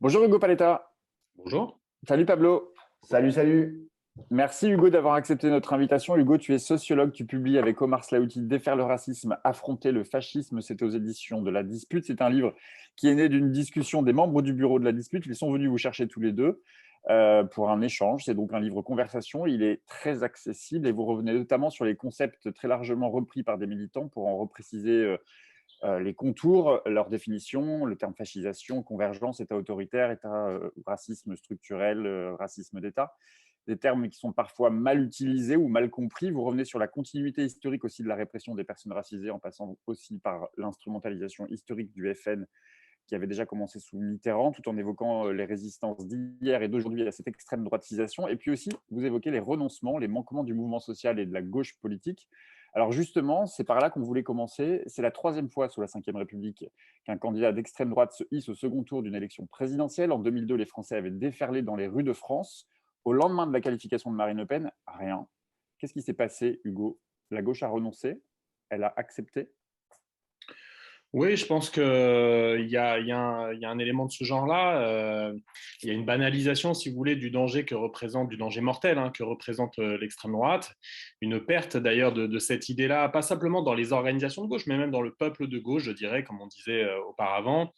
Bonjour Hugo Paletta. Bonjour. Salut Pablo. Salut, salut. Merci Hugo d'avoir accepté notre invitation. Hugo, tu es sociologue, tu publies avec Omar Slaouti Défaire le racisme, affronter le fascisme. C'est aux éditions de La Dispute. C'est un livre qui est né d'une discussion des membres du bureau de La Dispute. Ils sont venus vous chercher tous les deux pour un échange. C'est donc un livre conversation. Il est très accessible et vous revenez notamment sur les concepts très largement repris par des militants pour en repréciser les contours, leur définition, le terme fascisation, convergence, État autoritaire, État racisme structurel, racisme d'État, des termes qui sont parfois mal utilisés ou mal compris. Vous revenez sur la continuité historique aussi de la répression des personnes racisées en passant aussi par l'instrumentalisation historique du FN qui avait déjà commencé sous Mitterrand, tout en évoquant les résistances d'hier et d'aujourd'hui à cette extrême droitisation. Et puis aussi, vous évoquez les renoncements, les manquements du mouvement social et de la gauche politique. Alors justement, c'est par là qu'on voulait commencer. C'est la troisième fois sous la Ve République qu'un candidat d'extrême droite se hisse au second tour d'une élection présidentielle. En 2002, les Français avaient déferlé dans les rues de France. Au lendemain de la qualification de Marine Le Pen, rien. Qu'est-ce qui s'est passé, Hugo? La gauche a renoncé? Elle a accepté? Oui, je pense qu'il y a un élément de ce genre-là. Il y a une banalisation, si vous voulez, du danger du danger mortel que représente l'extrême droite. Une perte d'ailleurs de cette idée-là, pas simplement dans les organisations de gauche, mais même dans le peuple de gauche, je dirais, comme on disait auparavant.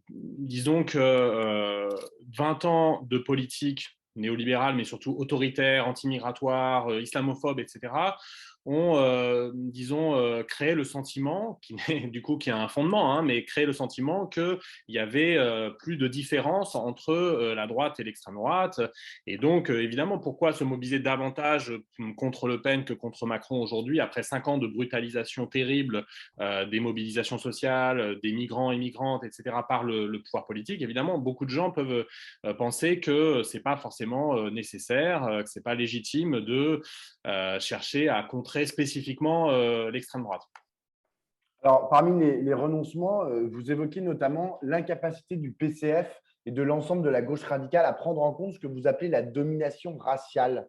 Disons que 20 ans de politique néolibérale, mais surtout autoritaire, anti-migratoire, islamophobe, etc., ont, disons, créé le sentiment, qui a un fondement, mais créé le sentiment qu'il y avait plus de différence entre la droite et l'extrême droite. Et donc, évidemment, pourquoi se mobiliser davantage contre Le Pen que contre Macron aujourd'hui, après 5 ans de brutalisation terrible des mobilisations sociales, des migrants et migrantes, etc., par le pouvoir politique? Évidemment, beaucoup de gens peuvent penser que ce n'est pas forcément nécessaire, que ce n'est pas légitime de chercher à contrer spécifiquement l'extrême droite. Alors, parmi les renoncements, vous évoquez notamment l'incapacité du PCF et de l'ensemble de la gauche radicale à prendre en compte ce que vous appelez la domination raciale.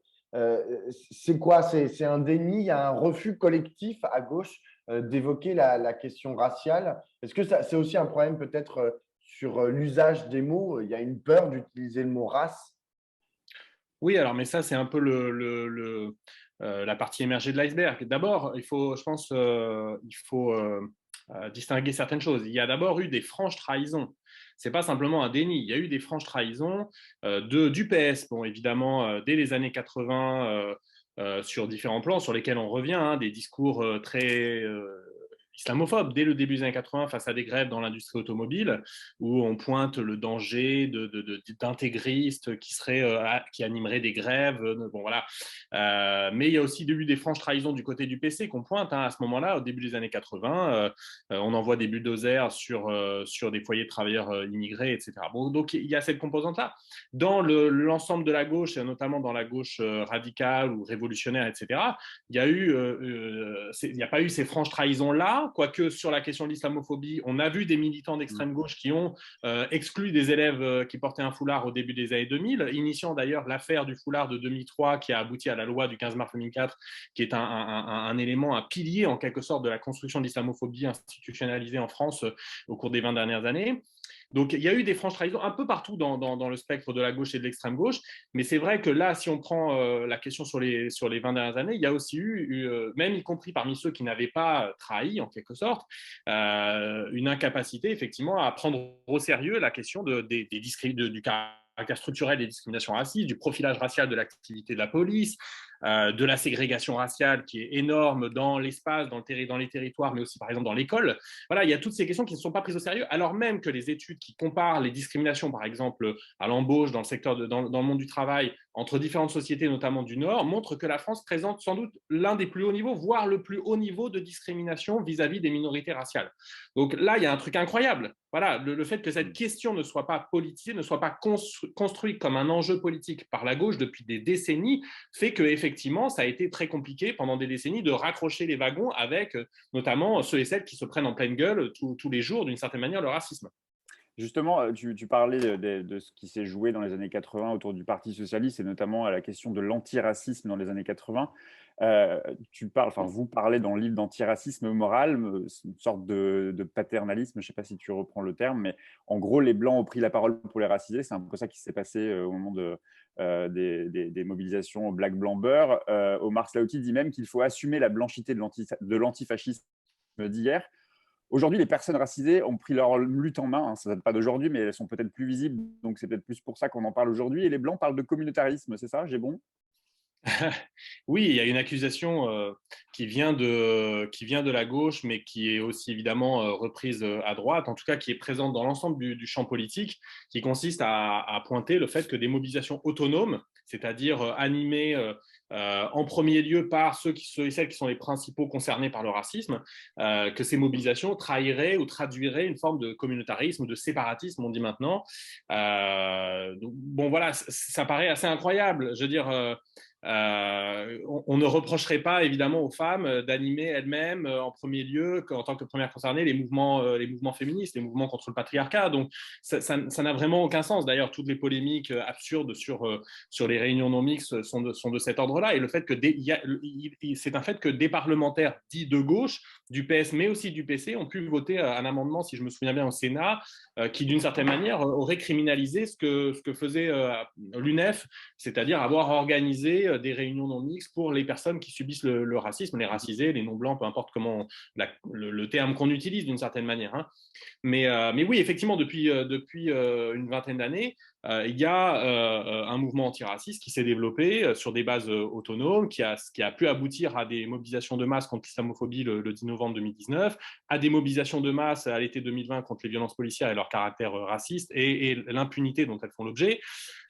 C'est quoi? C'est un déni, il y a un refus collectif à gauche d'évoquer la question raciale. Est-ce que c'est aussi un problème peut-être sur l'usage des mots? Il y a une peur d'utiliser le mot race. Oui, alors, mais ça, c'est un peu la partie émergée de l'iceberg. D'abord, je pense, il faut distinguer certaines choses. Il y a d'abord eu des franches trahisons. Ce n'est pas simplement un déni. Il y a eu des franches trahisons du PS, bon, évidemment, dès les années 80, sur différents plans sur lesquels on revient, des discours très islamophobes dès le début des années 80 face à des grèves dans l'industrie automobile, où on pointe le danger d'intégristes qui animeraient des grèves. Bon, voilà. Mais il y a aussi eu des franches trahisons du côté du PC qu'on pointe à ce moment-là, au début des années 80. On envoie des bulldozers sur des foyers de travailleurs immigrés, etc. Bon, donc il y a cette composante-là. Dans l'ensemble de la gauche, et notamment dans la gauche radicale ou révolutionnaire, etc., il n'y a pas eu ces franches trahisons-là, quoique sur la question de l'islamophobie, on a vu des militants d'extrême gauche qui ont exclu des élèves qui portaient un foulard au début des années 2000, initiant d'ailleurs l'affaire du foulard de 2003 qui a abouti à la loi du 15 mars 2004, qui est un élément, un pilier en quelque sorte de la construction de l'islamophobie institutionnalisée en France au cours des 20 dernières années. Donc, il y a eu des franches trahisons un peu partout dans le spectre de la gauche et de l'extrême gauche. Mais c'est vrai que là, si on prend la question sur les 20 dernières années, il y a aussi eu, même y compris parmi ceux qui n'avaient pas trahi, en quelque sorte, une incapacité, effectivement, à prendre au sérieux la question du caractère structurel des discriminations racistes, du profilage racial de l'activité de la police, de la ségrégation raciale qui est énorme dans l'espace, dans les territoires, mais aussi par exemple dans l'école. Voilà, il y a toutes ces questions qui ne sont pas prises au sérieux, alors même que les études qui comparent les discriminations, par exemple à l'embauche dans le monde du travail, entre différentes sociétés, notamment du Nord, montrent que la France présente sans doute l'un des plus hauts niveaux, voire le plus haut niveau de discrimination vis-à-vis des minorités raciales. Donc là, il y a un truc incroyable. Voilà, le fait que cette question ne soit pas politisée, ne soit pas construite comme un enjeu politique par la gauche depuis des décennies, fait qu'effectivement, ça a été très compliqué pendant des décennies de raccrocher les wagons avec notamment ceux et celles qui se prennent en pleine gueule tous les jours, d'une certaine manière, le racisme. Justement, tu parlais de ce qui s'est joué dans les années 80 autour du Parti socialiste et notamment à la question de l'antiracisme dans les années 80. Vous parlez dans le livre d'antiracisme moral, c'est une sorte de paternalisme, je ne sais pas si tu reprends le terme, mais en gros, les Blancs ont pris la parole pour les racisés. C'est un peu ça qui s'est passé au moment des mobilisations Black, Blanc, Beurre. Omar Slaouti dit même qu'il faut assumer la blanchité de l'antifascisme d'hier. Aujourd'hui, les personnes racisées ont pris leur lutte en main. Ça ne date pas d'aujourd'hui, mais elles sont peut-être plus visibles. Donc, c'est peut-être plus pour ça qu'on en parle aujourd'hui. Et les Blancs parlent de communautarisme, c'est ça? J'ai bon? Oui, il y a une accusation qui vient de la gauche, mais qui est aussi évidemment reprise à droite, en tout cas qui est présente dans l'ensemble du champ politique, qui consiste à pointer le fait que des mobilisations autonomes, c'est-à-dire animées en premier lieu par ceux et celles qui sont les principaux concernés par le racisme, que ces mobilisations trahiraient ou traduiraient une forme de communautarisme, de séparatisme, on dit maintenant. Donc, bon, voilà, ça paraît assez incroyable. Je veux dire, on ne reprocherait pas évidemment aux femmes d'animer elles-mêmes en premier lieu, en tant que premières concernées, les mouvements féministes, les mouvements contre le patriarcat. Donc ça n'a vraiment aucun sens. D'ailleurs, toutes les polémiques absurdes sur les réunions non mixtes sont de cet ordre-là. Et le fait que c'est un fait que des parlementaires dits de gauche, du PS mais aussi du PC, ont pu voter un amendement, si je me souviens bien, au Sénat, qui d'une certaine manière aurait criminalisé ce que faisait l'UNEF, c'est-à-dire avoir organisé des réunions non mixtes pour les personnes qui subissent le racisme, les racisés, les non-blancs, peu importe comment le terme qu'on utilise d'une certaine manière. Hein. Mais oui, effectivement, depuis une vingtaine d'années, il y a un mouvement antiraciste qui s'est développé sur des bases autonomes, qui a pu aboutir à des mobilisations de masse contre l'islamophobie le 10 novembre 2019, à des mobilisations de masse à l'été 2020 contre les violences policières et leur caractère raciste et l'impunité dont elles font l'objet.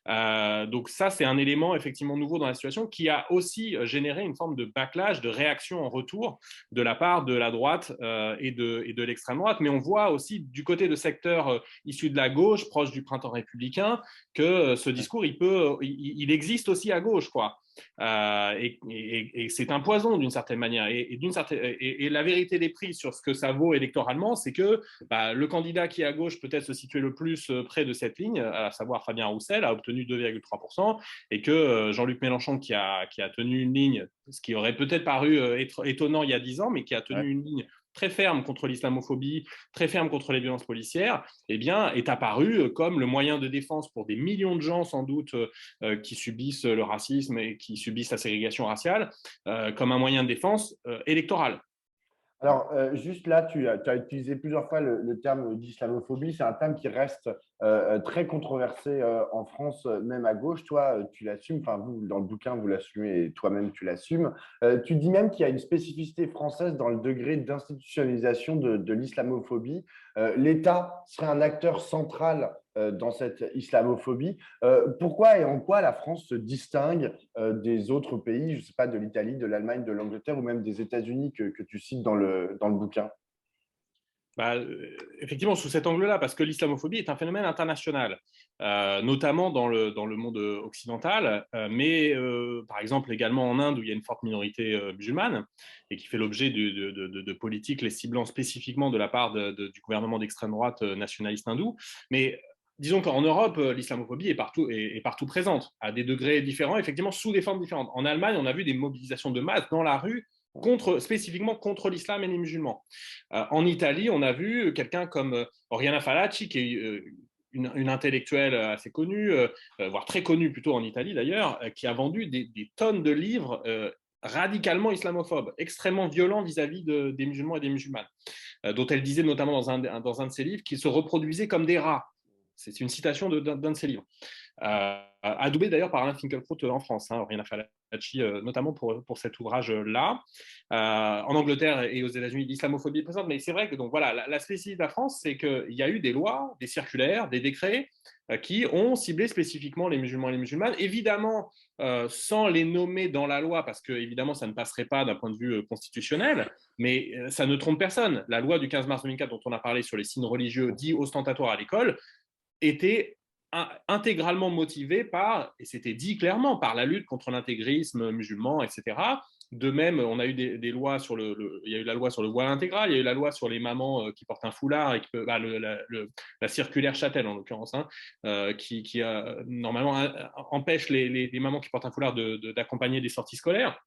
Donc ça, c'est un élément effectivement nouveau dans la situation qui a aussi généré une forme de backlash, de réaction en retour de la part de la droite et de l'extrême droite. Mais on voit aussi du côté de secteurs issus de la gauche, proches du printemps républicain, que ce discours, il existe aussi à gauche, quoi. Et c'est un poison d'une certaine manière. Et la vérité des prix sur ce que ça vaut électoralement, c'est que le candidat qui est à gauche peut-être se situer le plus près de cette ligne, à savoir Fabien Roussel, a obtenu 2,3%, et que Jean-Luc Mélenchon, qui a tenu une ligne, ce qui aurait peut-être paru étonnant il y a 10 ans, mais qui a tenu une ligne très ferme contre l'islamophobie, très ferme contre les violences policières, eh bien, est apparu comme le moyen de défense pour des millions de gens, sans doute, qui subissent le racisme et qui subissent la ségrégation raciale, comme un moyen de défense électoral. Alors, juste là, tu as utilisé plusieurs fois le terme d'islamophobie. C'est un terme qui reste très controversé en France, même à gauche. Toi, tu l'assumes. Enfin, vous, dans le bouquin, vous l'assumez et toi-même, tu l'assumes. Tu dis même qu'il y a une spécificité française dans le degré d'institutionnalisation de l'islamophobie. L'État serait un acteur central dans cette islamophobie. Pourquoi et en quoi la France se distingue des autres pays, je ne sais pas, de l'Italie, de l'Allemagne, de l'Angleterre ou même des États-Unis que tu cites dans le bouquin? Effectivement, sous cet angle-là, parce que l'islamophobie est un phénomène international, notamment dans le monde occidental, mais par exemple également en Inde, où il y a une forte minorité musulmane, et qui fait l'objet de politiques les ciblant spécifiquement de la part du gouvernement d'extrême droite nationaliste hindou. Mais disons qu'en Europe, l'islamophobie est partout présente, à des degrés différents, effectivement, sous des formes différentes. En Allemagne, on a vu des mobilisations de masse dans la rue, spécifiquement contre l'islam et les musulmans. En Italie, on a vu quelqu'un comme Oriana Fallaci, qui est une intellectuelle assez connue, voire très connue plutôt en Italie d'ailleurs, qui a vendu des tonnes de livres radicalement islamophobes, extrêmement violents vis-à-vis des musulmans et des musulmanes, dont elle disait notamment dans un de ses livres qu'ils se reproduisaient comme des rats. C'est une citation d'un de ses livres. Adoubé d'ailleurs par Alain Finkielkraut en France, Oriana Fallaci, notamment pour cet ouvrage-là. En Angleterre et aux États-Unis, l'islamophobie est présente, mais c'est vrai que donc, voilà, la spécificité de la France, c'est qu'il y a eu des lois, des circulaires, des décrets qui ont ciblé spécifiquement les musulmans et les musulmanes, évidemment sans les nommer dans la loi, parce que évidemment ça ne passerait pas d'un point de vue constitutionnel, mais ça ne trompe personne. La loi du 15 mars 2004 dont on a parlé sur les signes religieux dits ostentatoires à l'école était intégralement motivé par, et c'était dit clairement, par la lutte contre l'intégrisme musulman, etc. De même, on a eu des lois il y a eu la loi sur le voile intégral, il y a eu la loi sur les mamans qui portent un foulard et qui peut, la circulaire Châtel en l'occurrence, qui normalement empêche les mamans qui portent un foulard d'accompagner des sorties scolaires.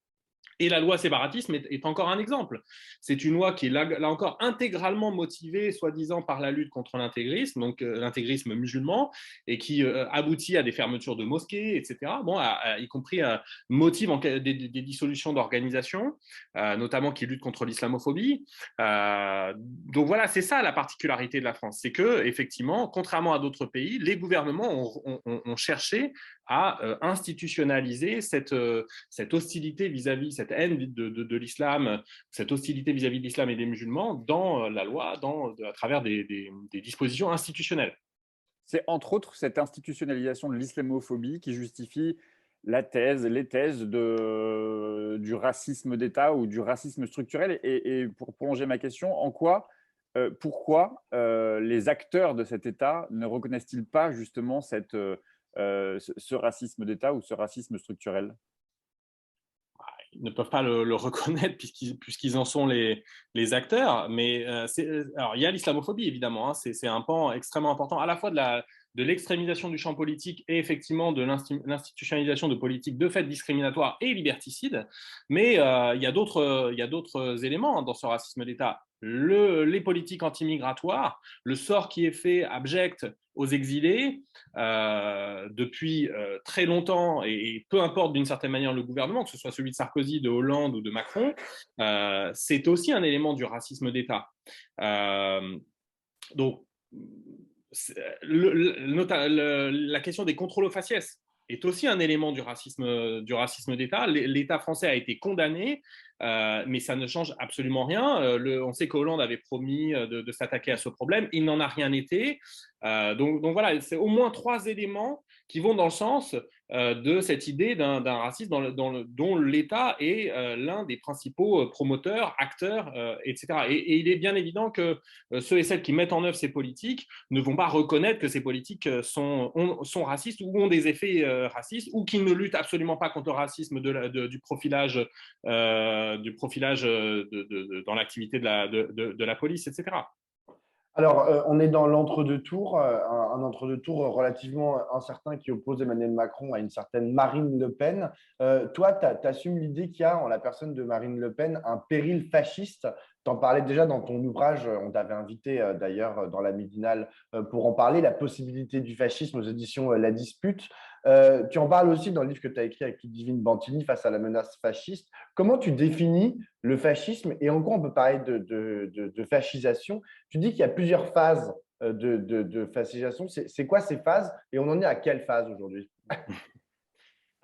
Et la loi séparatisme est encore un exemple. C'est une loi qui est là encore intégralement motivée, soi-disant, par la lutte contre l'intégrisme, donc l'intégrisme musulman, et qui aboutit à des fermetures de mosquées, etc. Bon, y compris motive des dissolutions d'organisations, notamment qui luttent contre l'islamophobie. Donc voilà, c'est ça la particularité de la France, c'est que effectivement, contrairement à d'autres pays, les gouvernements ont cherché à institutionnaliser cette hostilité vis-à-vis, cette haine de l'islam, cette hostilité vis-à-vis de l'islam et des musulmans dans la loi, à travers des dispositions institutionnelles. C'est entre autres cette institutionnalisation de l'islamophobie qui justifie les thèses du racisme d'État ou du racisme structurel. Et pour prolonger ma question, pourquoi les acteurs de cet État ne reconnaissent-ils pas justement ce racisme d'État ou ce racisme structurel? Ils ne peuvent pas le reconnaître puisqu'ils en sont les acteurs. Mais alors, il y a l'islamophobie, évidemment. Hein, c'est un pan extrêmement important, à la fois de l'extrémisation du champ politique et effectivement de l'institutionnalisation de politiques de fait discriminatoires et liberticides. Mais il y a d'autres éléments dans ce racisme d'État. Les politiques anti-migratoires, le sort qui est fait abject aux exilés depuis très longtemps, et peu importe d'une certaine manière le gouvernement, que ce soit celui de Sarkozy, de Hollande ou de Macron, c'est aussi un élément du racisme d'État. Donc, la question des contrôles aux faciès est aussi un élément du racisme d'État. L'État français a été condamné, mais ça ne change absolument rien. On sait que Hollande avait promis de s'attaquer à ce problème. Il n'en a rien été. Donc voilà, c'est au moins 3 éléments qui vont dans le sens de cette idée d'un racisme dont l'État est l'un des principaux promoteurs, acteurs, etc. Et il est bien évident que ceux et celles qui mettent en œuvre ces politiques ne vont pas reconnaître que ces politiques sont racistes ou ont des effets racistes, ou qu'ils ne luttent absolument pas contre le racisme du profilage, dans l'activité de la police, etc. Alors, on est dans l'entre-deux-tours, un entre-deux-tours relativement incertain qui oppose Emmanuel Macron à une certaine Marine Le Pen. Toi, tu assumes l'idée qu'il y a en la personne de Marine Le Pen un péril fasciste. Tu en parlais déjà dans ton ouvrage, on t'avait invité d'ailleurs dans la Midinale pour en parler, la possibilité du fascisme aux éditions La Dispute. Tu en parles aussi dans le livre que tu as écrit avec Ludivine Bantini, Face à la menace fasciste. Comment tu définis le fascisme et en quoi on peut parler de fascisation? Tu dis qu'il y a plusieurs phases de fascisation. C'est quoi ces phases et on en est à quelle phase aujourd'hui?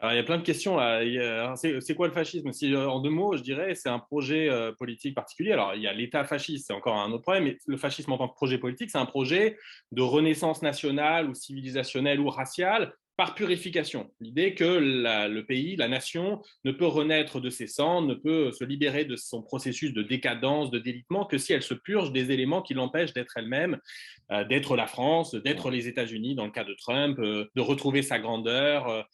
Alors, il y a plein de questions là. C'est quoi le fascisme? En 2 mots, je dirais, c'est un projet politique particulier. Alors, il y a l'État fasciste, c'est encore un autre problème, mais le fascisme en tant que projet politique, c'est un projet de renaissance nationale ou civilisationnelle ou raciale par purification. L'idée que le pays, la nation, ne peut renaître de ses cendres, ne peut se libérer de son processus de décadence, de délitement, que si elle se purge des éléments qui l'empêchent d'être elle-même, d'être la France, d'être les États-Unis dans le cas de Trump, de retrouver sa grandeur,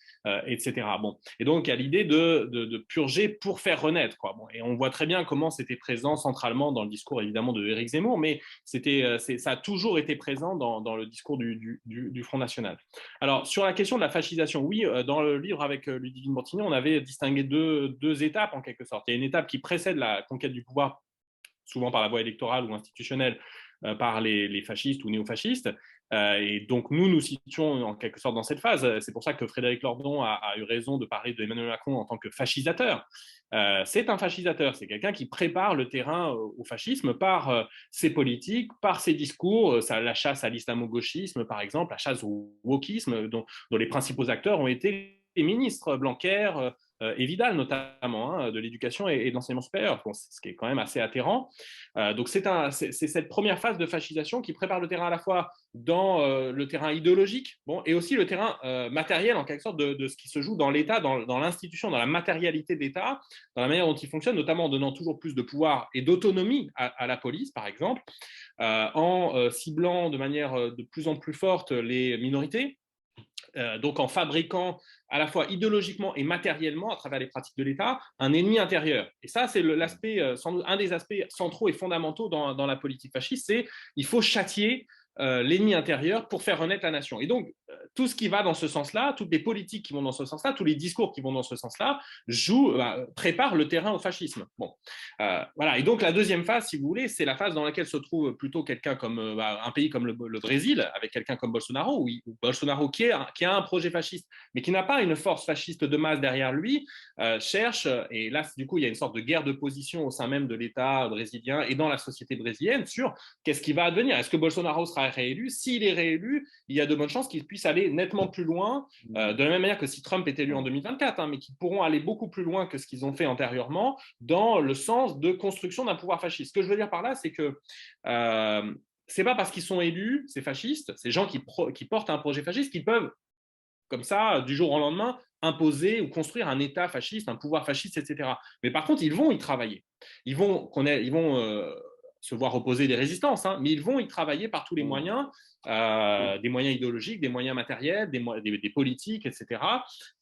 etc. Bon. Et donc, il y a l'idée de purger pour faire renaître, quoi. Bon, et on voit très bien comment c'était présent centralement dans le discours, évidemment, de Éric Zemmour, mais ça a toujours été présent dans le discours du Front National. Alors, sur la question de la fascisation, oui, dans le livre avec Ludivine Bantini, on avait distingué deux étapes, en quelque sorte. Il y a une étape qui précède la conquête du pouvoir, souvent par la voie électorale ou institutionnelle, par les fascistes ou néofascistes. Et donc, nous situons en quelque sorte dans cette phase. C'est pour ça que Frédéric Lordon a eu raison de parler d'Emmanuel Macron en tant que fascisateur. C'est un fascisateur, c'est quelqu'un qui prépare le terrain au fascisme par ses politiques, par ses discours, la chasse à l'islamo-gauchisme, par exemple, la chasse au wokisme, dont les principaux acteurs ont été les ministres Blanquer et Vidal, notamment, hein, de l'éducation et de l'enseignement supérieur, bon, ce qui est quand même assez atterrant. Donc, c'est cette première phase de fascisation qui prépare le terrain à la fois dans le terrain idéologique, bon, et aussi le terrain matériel, en quelque sorte, de ce qui se joue dans l'État, dans l'institution, dans la matérialité de l'État, dans la manière dont il fonctionne, notamment en donnant toujours plus de pouvoir et d'autonomie à la police, par exemple, en ciblant de manière de plus en plus forte les minorités, donc en fabriquant à la fois idéologiquement et matériellement, à travers les pratiques de l'État, un ennemi intérieur. Et ça, c'est un des aspects centraux et fondamentaux dans la politique fasciste, c'est il faut châtier l'ennemi intérieur pour faire renaître la nation. Et donc, tout ce qui va dans ce sens-là, toutes les politiques qui vont dans ce sens-là, tous les discours qui vont dans ce sens-là, préparent le terrain au fascisme. Bon, voilà. Et donc, la deuxième phase, si vous voulez, c'est la phase dans laquelle se trouve plutôt quelqu'un comme un pays comme le Brésil, avec quelqu'un comme Bolsonaro, où Bolsonaro qui a un projet fasciste, mais qui n'a pas une force fasciste de masse derrière lui, cherche, et là, du coup, il y a une sorte de guerre de position au sein même de l'État brésilien et dans la société brésilienne sur qu'est-ce qui va advenir. Est-ce que Bolsonaro sera réélu? S'il est réélu, il y a de bonnes chances qu'il puisse aller nettement plus loin, de la même manière que si Trump est élu en 2024, mais qu'ils pourront aller beaucoup plus loin que ce qu'ils ont fait antérieurement dans le sens de construction d'un pouvoir fasciste. Ce que je veux dire par là, c'est que c'est pas parce qu'ils sont élus, ces fascistes, ces gens qui portent un projet fasciste, qu'ils peuvent, comme ça, du jour au lendemain, imposer ou construire un État fasciste, un pouvoir fasciste, etc. Mais par contre, ils vont y travailler. Ils vont se voir opposer des résistances, mais ils vont y travailler par tous les moyens, des moyens idéologiques, des moyens matériels, des politiques, etc.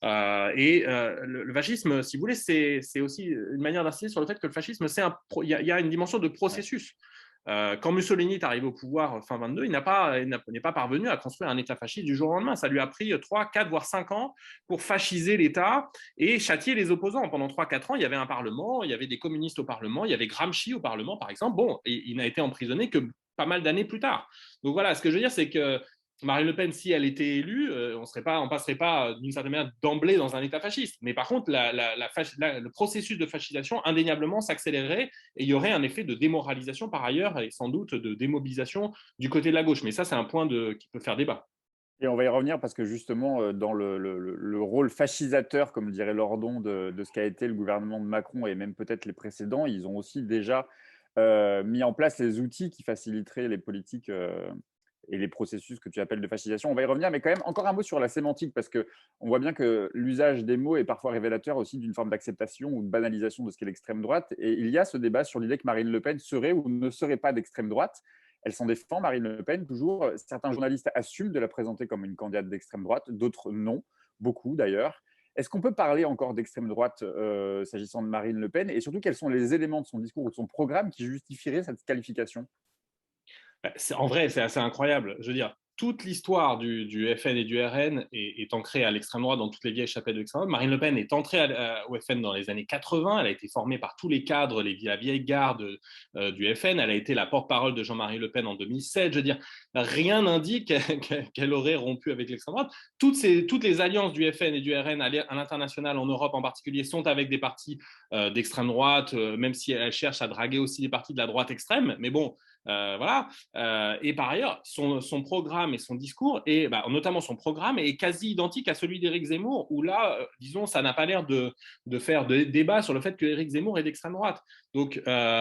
Le fascisme, si vous voulez, c'est aussi une manière d'insister sur le fait que le fascisme, il y a une dimension de processus. Quand Mussolini est arrivé au pouvoir fin 22, il n'est pas parvenu à construire un État fasciste du jour au lendemain. Ça lui a pris 3, 4, voire 5 ans pour fasciser l'État et châtier les opposants. Pendant 3, 4 ans, il y avait un Parlement, il y avait des communistes au Parlement, il y avait Gramsci au Parlement, par exemple. Bon, et il n'a été emprisonné que pas mal d'années plus tard. Donc voilà, ce que je veux dire, c'est que Marine Le Pen, si elle était élue, on passerait pas d'une certaine manière d'emblée dans un État fasciste. Mais par contre, le processus de fascisation indéniablement s'accélérerait et il y aurait un effet de démoralisation par ailleurs et sans doute de démobilisation du côté de la gauche. Mais ça, c'est un point qui peut faire débat. Et on va y revenir parce que justement, dans le rôle fascisateur, comme dirait Lordon, de ce qu'a été le gouvernement de Macron et même peut-être les précédents, ils ont aussi déjà mis en place les outils qui faciliteraient les politiques et les processus que tu appelles de fascisation. On va y revenir, mais quand même, encore un mot sur la sémantique, parce qu'on voit bien que l'usage des mots est parfois révélateur aussi d'une forme d'acceptation ou de banalisation de ce qu'est l'extrême droite. Et il y a ce débat sur l'idée que Marine Le Pen serait ou ne serait pas d'extrême droite. Elle s'en défend, Marine Le Pen, toujours. Certains journalistes assument de la présenter comme une candidate d'extrême droite, d'autres non, beaucoup d'ailleurs. Est-ce qu'on peut parler encore d'extrême droite s'agissant de Marine Le Pen? Et surtout, quels sont les éléments de son discours ou de son programme qui justifieraient cette qualification? En vrai, c'est assez incroyable. Je veux dire, toute l'histoire du FN et du RN est ancrée à l'extrême droite dans toutes les vieilles chapelles de l'extrême droite. Marine Le Pen est entrée au FN dans les années 80. Elle a été formée par tous les cadres, la vieille garde du FN. Elle a été la porte-parole de Jean-Marie Le Pen en 2007. Je veux dire, rien n'indique qu'elle aurait rompu avec l'extrême droite. Toutes les alliances du FN et du RN à l'international, en Europe en particulier, sont avec des partis d'extrême droite, même si elle cherche à draguer aussi des partis de la droite extrême. Mais bon, voilà. Et par ailleurs, son programme et son discours, et notamment son programme, est quasi identique à celui d'Éric Zemmour, où là, disons, ça n'a pas l'air de faire de débat sur le fait que Éric Zemmour est d'extrême droite. Donc, je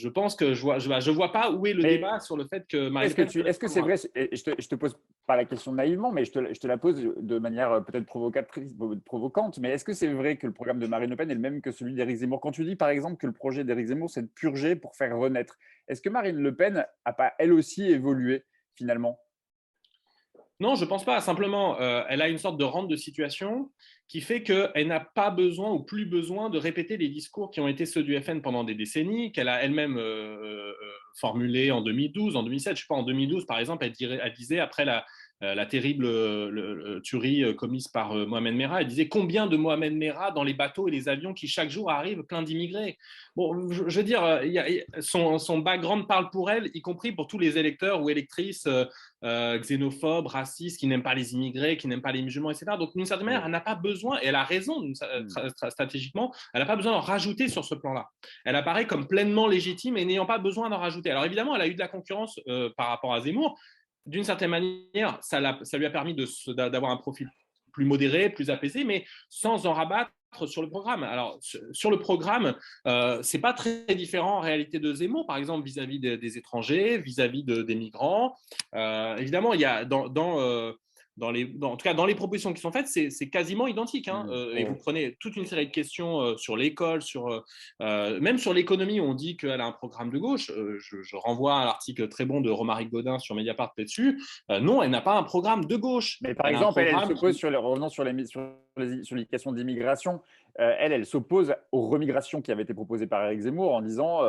pense que je vois pas où est le débat sur le fait que Marine Le Pen. Est-ce que c'est vrai, et je te pose pas la question naïvement, mais je te la pose de manière peut-être provocante, mais est-ce que c'est vrai que le programme de Marine Le Pen est le même que celui d'Éric Zemmour? Quand tu dis par exemple que le projet d'Éric Zemmour, c'est de purger pour faire renaître, est-ce que Marine Le Pen n'a pas elle aussi évolué finalement? Non, je ne pense pas. Simplement, elle a une sorte de rente de situation qui fait qu'elle n'a pas besoin ou plus besoin de répéter les discours qui ont été ceux du FN pendant des décennies, qu'elle a elle-même formulés en 2012, en 2007. Je ne sais pas, en 2012, par exemple, elle disait, après la terrible tuerie commise par Mohamed Merah, elle disait combien de Mohamed Merah dans les bateaux et les avions qui chaque jour arrivent plein d'immigrés. Bon, je veux dire, son background parle pour elle, y compris pour tous les électeurs ou électrices xénophobes, racistes, qui n'aiment pas les immigrés, qui n'aiment pas les musulmans, etc. Donc, d'une certaine manière, elle n'a pas besoin, et elle a raison stratégiquement, elle n'a pas besoin d'en rajouter sur ce plan-là. Elle apparaît comme pleinement légitime et n'ayant pas besoin d'en rajouter. Alors évidemment, elle a eu de la concurrence par rapport à Zemmour. D'une certaine manière, ça lui a permis d'avoir un profil plus modéré, plus apaisé, mais sans en rabattre sur le programme. Alors, sur le programme, c'est pas très différent en réalité de Zemmour, par exemple, vis-à-vis des étrangers, vis-à-vis des migrants. Évidemment, il y a en tout cas, dans les propositions qui sont faites, c'est quasiment identique. Hein. Et vous prenez toute une série de questions sur l'école, même sur l'économie, on dit qu'elle a un programme de gauche. Je renvoie à l'article très bon de Romaric Godin sur Mediapart là-dessus. Non, elle n'a pas un programme de gauche. Mais par exemple, elle s'oppose revenons sur les questions d'immigration. Elle s'oppose aux remigrations qui avaient été proposées par Éric Zemmour en disant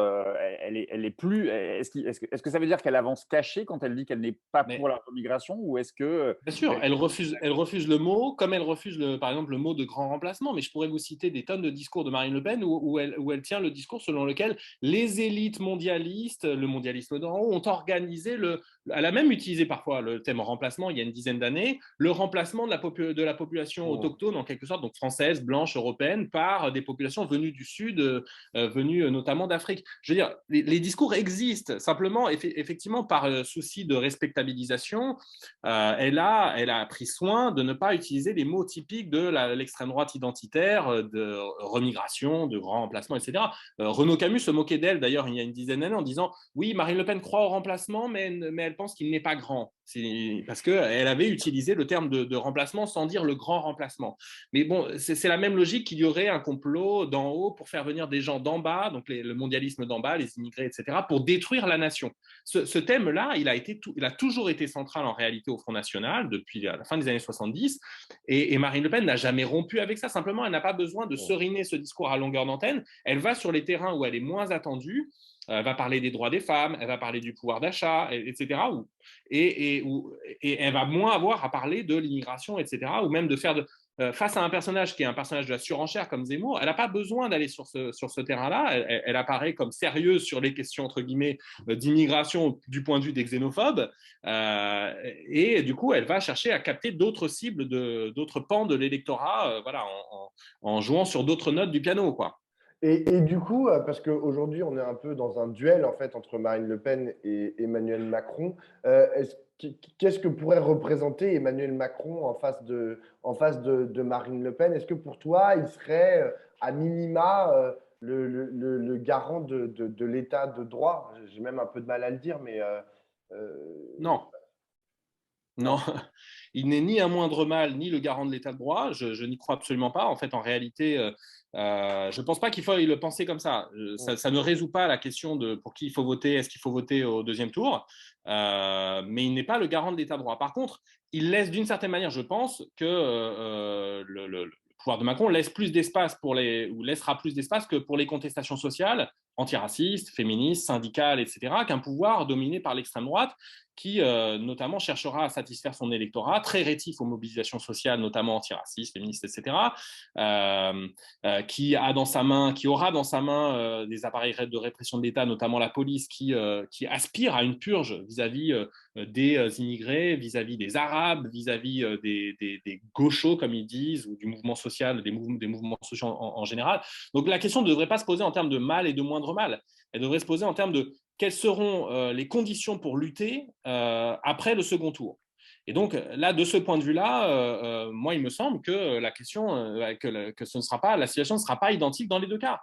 elle est plus. Est-ce que ça veut dire qu'elle avance cachée quand elle dit qu'elle n'est pas pour la remigration ou est-ce que bien sûr, elle refuse le mot, comme elle refuse par exemple le mot de grand remplacement. Mais je pourrais vous citer des tonnes de discours de Marine Le Pen où elle tient le discours selon lequel les élites mondialistes, le mondialisme d'en haut, ont organisé elle a même utilisé parfois le thème remplacement il y a une dizaine d'années, le remplacement de la population autochtone en quelque sorte, donc française, blanche, européenne, par des populations venues du Sud, venues notamment d'Afrique. Je veux dire, les discours existent, simplement, effectivement, par souci de respectabilisation, elle a pris soin de ne pas utiliser les mots typiques de l'extrême droite identitaire, de remigration, de grand remplacement, etc. Renaud Camus se moquait d'elle, d'ailleurs, il y a une dizaine d'années, en disant « Oui, Marine Le Pen croit au remplacement, mais elle pense qu'il n'est pas grand. » Parce qu'elle avait utilisé le terme de remplacement sans dire le grand remplacement. Mais bon, c'est la même logique qu'il y aurait un complot d'en haut pour faire venir des gens d'en bas, donc le mondialisme d'en bas, les immigrés, etc., pour détruire la nation. Ce thème-là, il a toujours été central en réalité au Front National depuis la fin des années 70, et Marine Le Pen n'a jamais rompu avec ça. Simplement, elle n'a pas besoin de seriner ce discours à longueur d'antenne. Elle va sur les terrains où elle est moins attendue. Elle va parler des droits des femmes, elle va parler du pouvoir d'achat, etc. Et elle va moins avoir à parler de l'immigration, etc. Ou même de faire face à un personnage qui est un personnage de la surenchère comme Zemmour, elle n'a pas besoin d'aller sur ce terrain-là. Elle apparaît comme sérieuse sur les questions, entre guillemets, d'immigration du point de vue des xénophobes. Et du coup, elle va chercher à capter d'autres cibles, d'autres pans de l'électorat, voilà, en jouant sur d'autres notes du piano, quoi. Et du coup, parce qu'aujourd'hui, on est un peu dans un duel en fait entre Marine Le Pen et Emmanuel Macron. Qu'est-ce que pourrait représenter Emmanuel Macron en face de Marine Le Pen? Est-ce que pour toi, il serait à minima le garant de l'état de droit? J'ai même un peu de mal à le dire, mais non. Non, il n'est ni un moindre mal, ni le garant de l'état de droit. Je n'y crois absolument pas. En fait, en réalité, je ne pense pas qu'il faut le penser comme ça. Ça ne résout pas la question de pour qui il faut voter, est-ce qu'il faut voter au deuxième tour, mais il n'est pas le garant de l'état de droit. Par contre, il laisse d'une certaine manière, je pense, que le pouvoir de Macron laisse plus d'espace ou laissera plus d'espace que pour les contestations sociales, antiracistes, féministes, syndicales, etc., qu'un pouvoir dominé par l'extrême droite qui notamment cherchera à satisfaire son électorat, très rétif aux mobilisations sociales, notamment antiracistes, féministes, etc., qui aura dans sa main des appareils de répression de l'État, notamment la police, qui aspire à une purge vis-à-vis des immigrés, vis-à-vis des Arabes, vis-à-vis des gauchos, comme ils disent, ou du mouvement social, des mouvements sociaux en général. Donc la question ne devrait pas se poser en termes de mal et de moindre mal. Elle devrait se poser en termes de quelles seront les conditions pour lutter après le second tour. Et donc là, de ce point de vue-là, moi, il me semble que la question, que la situation ne sera pas identique dans les deux cas.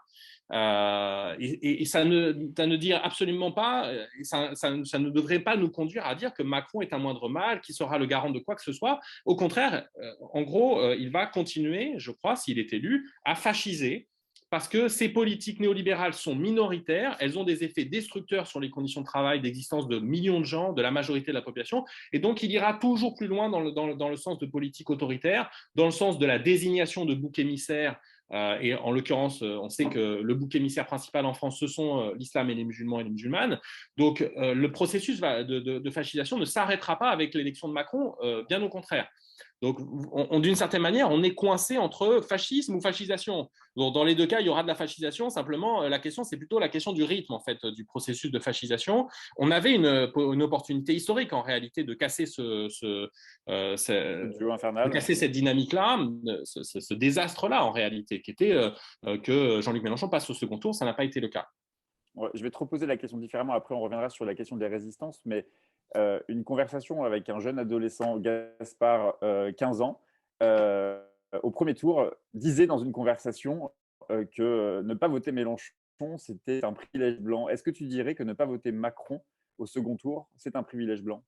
Et ça ne dit absolument pas, ça ne devrait pas nous conduire à dire que Macron est un moindre mal, qui sera le garant de quoi que ce soit. Au contraire, en gros, il va continuer, je crois, s'il est élu, à fasciser, parce que ces politiques néolibérales sont minoritaires, elles ont des effets destructeurs sur les conditions de travail, d'existence de millions de gens, de la majorité de la population, et donc il ira toujours plus loin dans le sens de politiques autoritaires, dans le sens de la désignation de boucs émissaires. Et en l'occurrence, on sait que le bouc émissaire principal en France, ce sont l'islam et les musulmans et les musulmanes. Donc, le processus de fascisation ne s'arrêtera pas avec l'élection de Macron, bien au contraire. Donc, d'une certaine manière, on est coincé entre fascisme ou fascisation. Donc, dans les deux cas, il y aura de la fascisation. Simplement, la question, c'est plutôt la question du rythme, en fait, du processus de fascisation. On avait une opportunité historique, en réalité, de casser de casser cette dynamique-là, ce désastre-là, en réalité, qui était que Jean-Luc Mélenchon passe au second tour. Ça n'a pas été le cas. Ouais, je vais te reposer la question différemment. Après, on reviendra sur la question des résistances. Mais une conversation avec un jeune adolescent, Gaspard, 15 ans, au premier tour, disait dans une conversation que ne pas voter Mélenchon, c'était un privilège blanc. Est-ce que tu dirais que ne pas voter Macron au second tour, c'est un privilège blanc?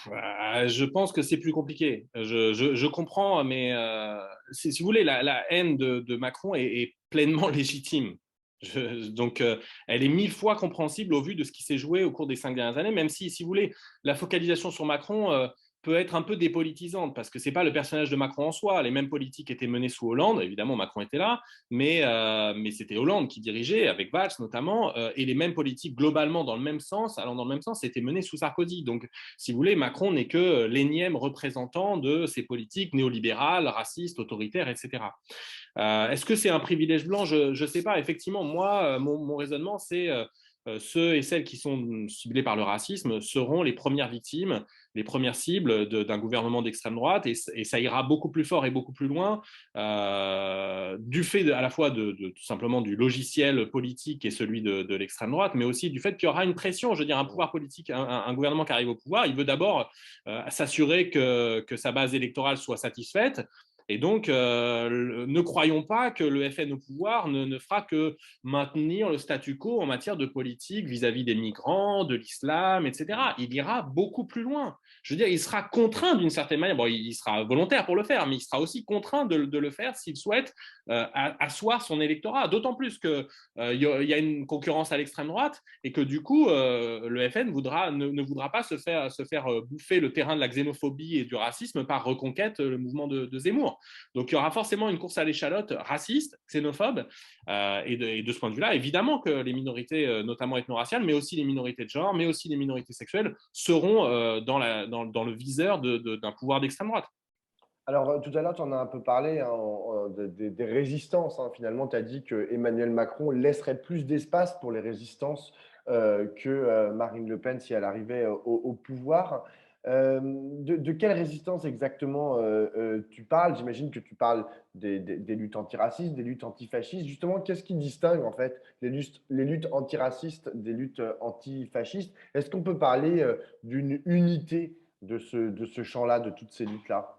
Je pense que c'est plus compliqué. Je comprends, mais si vous voulez, la haine de Macron est pleinement légitime. Donc, elle est 1000 fois compréhensible au vu de ce qui s'est joué au cours des 5 dernières années, même si vous voulez, la focalisation sur Macron peut être un peu dépolitisante, parce que ce n'est pas le personnage de Macron en soi. Les mêmes politiques étaient menées sous Hollande, évidemment Macron était là, mais c'était Hollande qui dirigeait, avec Valls notamment, et les mêmes politiques globalement dans le même sens, allant dans le même sens, étaient menées sous Sarkozy. Donc, si vous voulez, Macron n'est que l'énième représentant de ces politiques néolibérales, racistes, autoritaires, etc. Est-ce que c'est un privilège blanc? Je ne sais pas. Effectivement, moi, mon raisonnement, c'est ceux et celles qui sont ciblés par le racisme seront les premières victimes, les premières cibles d'un gouvernement d'extrême droite, et ça ira beaucoup plus fort et beaucoup plus loin du fait à la fois tout simplement du logiciel politique et celui de l'extrême droite, mais aussi du fait qu'il y aura une pression. Je veux dire, un pouvoir politique, un gouvernement qui arrive au pouvoir, il veut d'abord s'assurer que sa base électorale soit satisfaite. Et donc, ne croyons pas que le FN au pouvoir ne fera que maintenir le statu quo en matière de politique vis-à-vis des migrants, de l'islam, etc. Il ira beaucoup plus loin. Je veux dire, il sera contraint d'une certaine manière. Bon, il sera volontaire pour le faire, mais il sera aussi contraint de le faire s'il souhaite asseoir son électorat. D'autant plus qu'il y a une concurrence à l'extrême droite et que du coup, le FN ne voudra pas se faire bouffer le terrain de la xénophobie et du racisme par Reconquête, le mouvement de Zemmour. Donc, il y aura forcément une course à l'échalote raciste, xénophobe, et de ce point de vue-là, évidemment que les minorités, notamment ethno-raciales, mais aussi les minorités de genre, mais aussi les minorités sexuelles, seront dans le viseur d'un pouvoir d'extrême droite. Alors, tout à l'heure, tu en as un peu parlé hein, des résistances. Hein. Finalement, tu as dit que Emmanuel Macron laisserait plus d'espace pour les résistances que Marine Le Pen si elle arrivait au pouvoir. De quelle résistance exactement tu parles? J'imagine que tu parles des luttes antiracistes, des luttes antifascistes. Justement, qu'est-ce qui distingue en fait les luttes antiracistes des luttes antifascistes? Est-ce qu'on peut parler d'une unité de ce champ-là, de toutes ces luttes-là?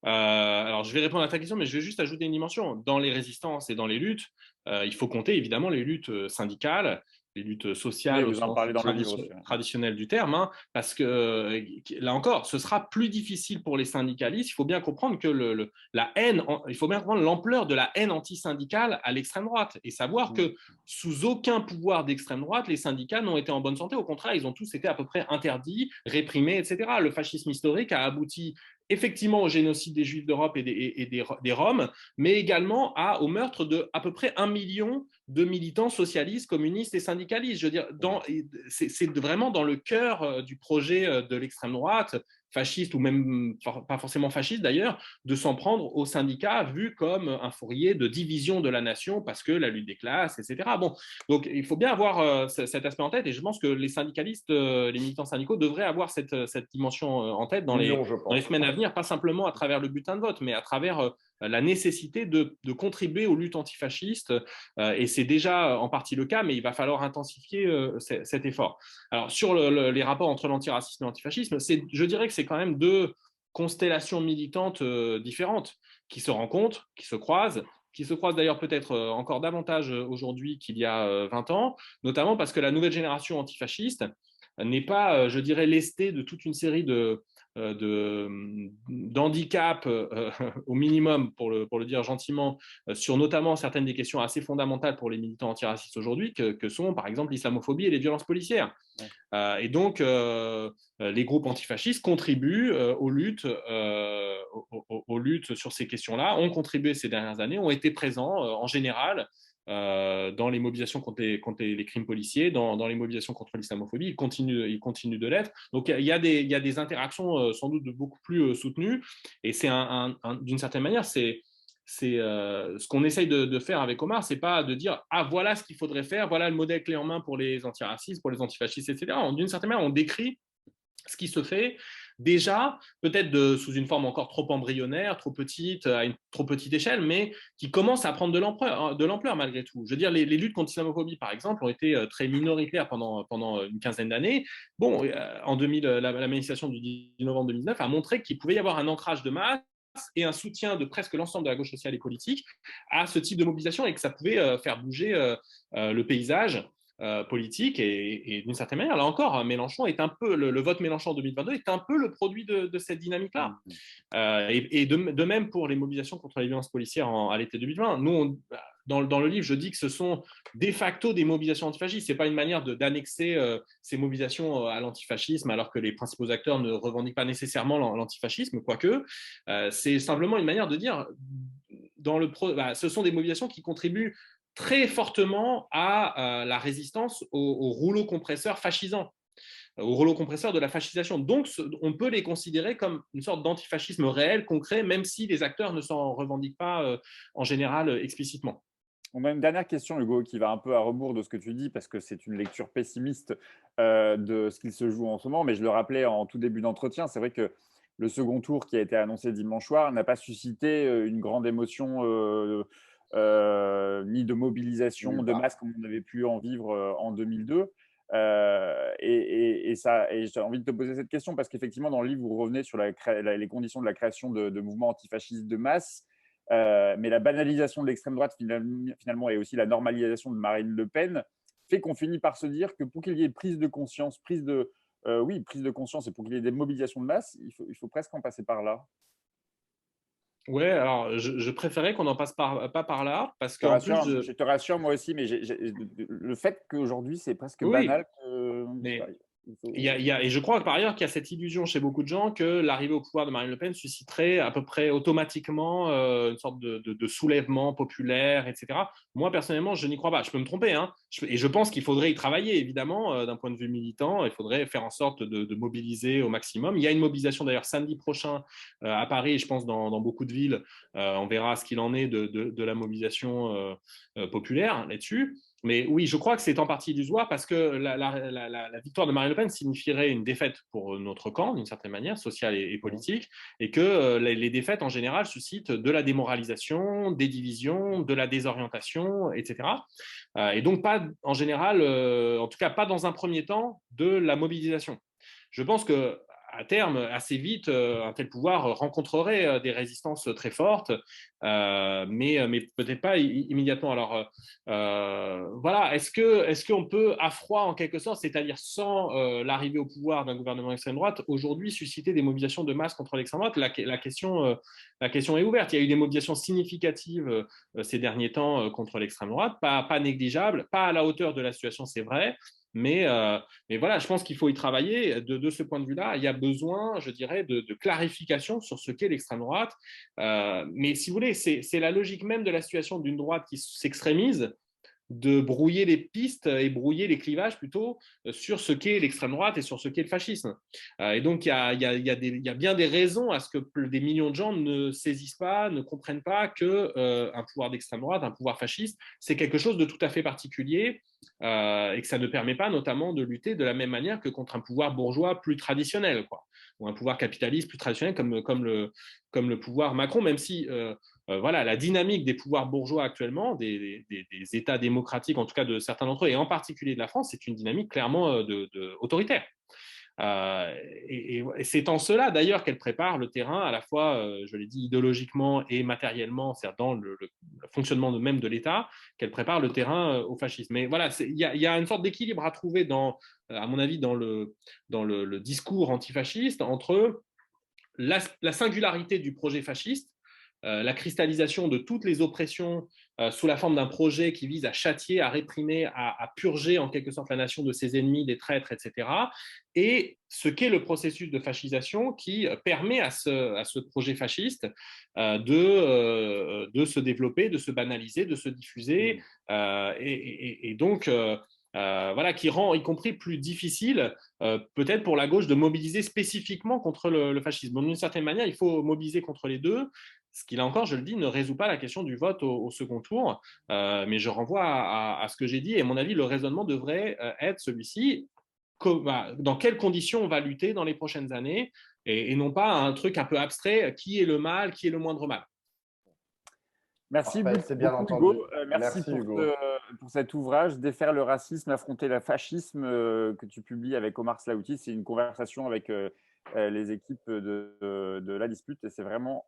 Alors, je vais répondre à ta question, mais je vais juste ajouter une dimension. Dans les résistances et dans les luttes, il faut compter évidemment les luttes syndicales, les luttes Oui, sociales au vous en sens parlez dans le livre aussi. traditionnel du terme, hein, parce que là encore, ce sera plus difficile pour les syndicalistes. Il faut bien comprendre que la haine, il faut bien comprendre l'ampleur de la haine antisyndicale à l'extrême droite et savoir que sous aucun pouvoir d'extrême droite, les syndicats n'ont été en bonne santé. Au contraire, ils ont tous été à peu près interdits, réprimés, etc. Le fascisme historique a abouti effectivement au génocide des Juifs d'Europe et des Roms, mais également au meurtre de à peu près 1 million de militants socialistes, communistes et syndicalistes. Je veux dire, c'est vraiment dans le cœur du projet de l'extrême droite, fasciste ou même pas forcément fasciste d'ailleurs, de s'en prendre aux syndicats vus comme un fourrier de division de la nation parce que la lutte des classes, etc. Bon, donc il faut bien avoir cet aspect en tête et je pense que les syndicalistes, les militants syndicaux devraient avoir cette dimension en tête dans les semaines à venir, pas simplement à travers le bulletin de vote, mais à travers la nécessité de contribuer aux luttes antifascistes. Et c'est déjà en partie le cas, mais il va falloir intensifier cet effort. Alors, sur les rapports entre l'antiracisme et l'antifascisme, je dirais que c'est quand même deux constellations militantes différentes qui se rencontrent, qui se croisent d'ailleurs peut-être encore davantage aujourd'hui qu'il y a 20 ans, notamment parce que la nouvelle génération antifasciste n'est pas, je dirais, lestée de toute une série d'handicap au minimum, pour le dire gentiment, sur notamment certaines des questions assez fondamentales pour les militants antiracistes aujourd'hui, que sont par exemple l'islamophobie et les violences policières. Et donc, les groupes antifascistes contribuent aux luttes sur ces questions-là, ont contribué ces dernières années, ont été présents en général dans les mobilisations contre les crimes policiers, dans les mobilisations contre l'islamophobie. Ils continuent de l'être. Donc, il y a des interactions sans doute beaucoup plus soutenues. Et c'est d'une certaine manière, c'est ce qu'on essaye de faire avec Omar, c'est pas de dire « Ah, voilà ce qu'il faudrait faire, voilà le modèle clé en main pour les antiracistes, pour les antifascistes, etc. » D'une certaine manière, on décrit ce qui se fait déjà, peut-être sous une forme encore trop embryonnaire, trop petite, à une trop petite échelle, mais qui commence à prendre de l'ampleur malgré tout. Je veux dire, les luttes contre l'islamophobie, par exemple, ont été très minoritaires pendant une quinzaine d'années. Bon, en 2000, la manifestation du 10 novembre 2009 a montré qu'il pouvait y avoir un ancrage de masse et un soutien de presque l'ensemble de la gauche sociale et politique à ce type de mobilisation et que ça pouvait faire bouger le paysage politique et d'une certaine manière, là encore, Mélenchon est un peu, le vote Mélenchon en 2022 est un peu le produit de cette dynamique-là. Et de même pour les mobilisations contre les violences policières à l'été 2020. Nous, dans le livre, je dis que ce sont de facto des mobilisations antifascistes. Ce n'est pas une manière d'annexer ces mobilisations à l'antifascisme, alors que les principaux acteurs ne revendiquent pas nécessairement l'antifascisme, quoique. C'est simplement une manière de dire, ce sont des mobilisations qui contribuent très fortement à la résistance au rouleau compresseur fascisant, au rouleau compresseur de la fascisation. Donc, on peut les considérer comme une sorte d'antifascisme réel, concret, même si les acteurs ne s'en revendiquent pas en général explicitement. On a une dernière question, Hugo, qui va un peu à rebours de ce que tu dis, parce que c'est une lecture pessimiste de ce qu'il se joue en ce moment. Mais je le rappelais en tout début d'entretien, c'est vrai que le second tour qui a été annoncé dimanche soir n'a pas suscité une grande émotion ni de mobilisation de masse comme on avait pu en vivre en 2002. Et j'ai envie de te poser cette question parce qu'effectivement, dans le livre, vous revenez sur les conditions de la création de mouvements antifascistes de masse. Mais la banalisation de l'extrême droite, finalement, et aussi la normalisation de Marine Le Pen, fait qu'on finit par se dire que pour qu'il y ait prise de conscience, prise de conscience, et pour qu'il y ait des mobilisations de masse, il faut presque en passer par là. Ouais, alors je préférais qu'on n'en passe pas par là, parce Je te qu'en plus, rassure, je te rassure, moi aussi, mais le fait qu'aujourd'hui, c'est presque oui, banal. mais Faut- et je crois par ailleurs qu'il y a cette illusion chez beaucoup de gens que l'arrivée au pouvoir de Marine Le Pen susciterait à peu près automatiquement une sorte de soulèvement populaire, etc. Moi, personnellement, je n'y crois pas. Je peux me tromper, hein, et je pense qu'il faudrait y travailler, évidemment, d'un point de vue militant. Il faudrait faire en sorte de mobiliser au maximum. Il y a une mobilisation d'ailleurs samedi prochain à Paris, et je pense dans beaucoup de villes. On verra ce qu'il en est de la mobilisation populaire là-dessus. Mais oui, je crois que c'est en partie illusoire parce que la victoire de Marine Le Pen signifierait une défaite pour notre camp, d'une certaine manière, sociale et politique, et que les défaites, en général, suscitent de la démoralisation, des divisions, de la désorientation, etc. Et donc, pas, en général, en tout cas, pas dans un premier temps, de la mobilisation. Je pense que à terme, assez vite, un tel pouvoir rencontrerait des résistances très fortes, mais peut-être pas immédiatement. Alors, voilà, est-ce qu'on peut, à froid en quelque sorte, c'est-à-dire sans l'arrivée au pouvoir d'un gouvernement d'extrême droite, aujourd'hui susciter des mobilisations de masse contre l'extrême droite? La question est ouverte. Il y a eu des mobilisations significatives ces derniers temps contre l'extrême droite, pas négligeables, pas à la hauteur de la situation, c'est vrai. Mais voilà, je pense qu'il faut y travailler. De ce point de vue-là, il y a besoin, je dirais, de clarification sur ce qu'est l'extrême droite. Mais si vous voulez, c'est la logique même de la situation d'une droite qui s'extrémise, de brouiller les pistes et brouiller les clivages plutôt sur ce qu'est l'extrême droite et sur ce qu'est le fascisme. Et donc, il y a bien des raisons à ce que des millions de gens ne saisissent pas, ne comprennent pas qu'un pouvoir d'extrême droite, un pouvoir fasciste, c'est quelque chose de tout à fait particulier et que ça ne permet pas notamment de lutter de la même manière que contre un pouvoir bourgeois plus traditionnel, quoi, ou un pouvoir capitaliste plus traditionnel comme le pouvoir Macron, même si voilà, la dynamique des pouvoirs bourgeois actuellement, des États démocratiques, en tout cas de certains d'entre eux, et en particulier de la France, c'est une dynamique clairement autoritaire. Et c'est en cela d'ailleurs qu'elle prépare le terrain à la fois, je l'ai dit, idéologiquement et matériellement, c'est-à-dire dans le fonctionnement même de l'État, qu'elle prépare le terrain au fascisme. Mais voilà, il y a une sorte d'équilibre à trouver, à mon avis, dans le discours antifasciste entre la singularité du projet fasciste, la cristallisation de toutes les oppressions sous la forme d'un projet qui vise à châtier, à réprimer, à purger en quelque sorte la nation de ses ennemis, des traîtres, etc. Et ce qu'est le processus de fascisation qui permet à ce projet fasciste de se développer, de se banaliser, de se diffuser, et donc voilà, qui rend y compris plus difficile peut-être pour la gauche de mobiliser spécifiquement contre le fascisme. D'une certaine manière, il faut mobiliser contre les deux, ce qui, là encore, je le dis, ne résout pas la question du vote au second tour, mais je renvoie à ce que j'ai dit, et à mon avis, le raisonnement devrait être celui-ci. Dans quelles conditions on va lutter dans les prochaines années, et non pas un truc un peu abstrait, qui est le mal, qui est le moindre mal. Merci Parfait, c'est bien beaucoup, entendu. Hugo. Merci Merci, Hugo. pour cet ouvrage, Défaire le racisme, affronter le fascisme, que tu publies avec Omar Slaouti. C'est une conversation avec les équipes de la dispute et c'est vraiment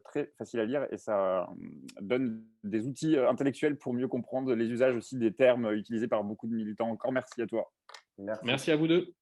très facile à lire et ça donne des outils intellectuels pour mieux comprendre les usages aussi des termes utilisés par beaucoup de militants. Encore merci à toi. Merci. Merci à vous deux.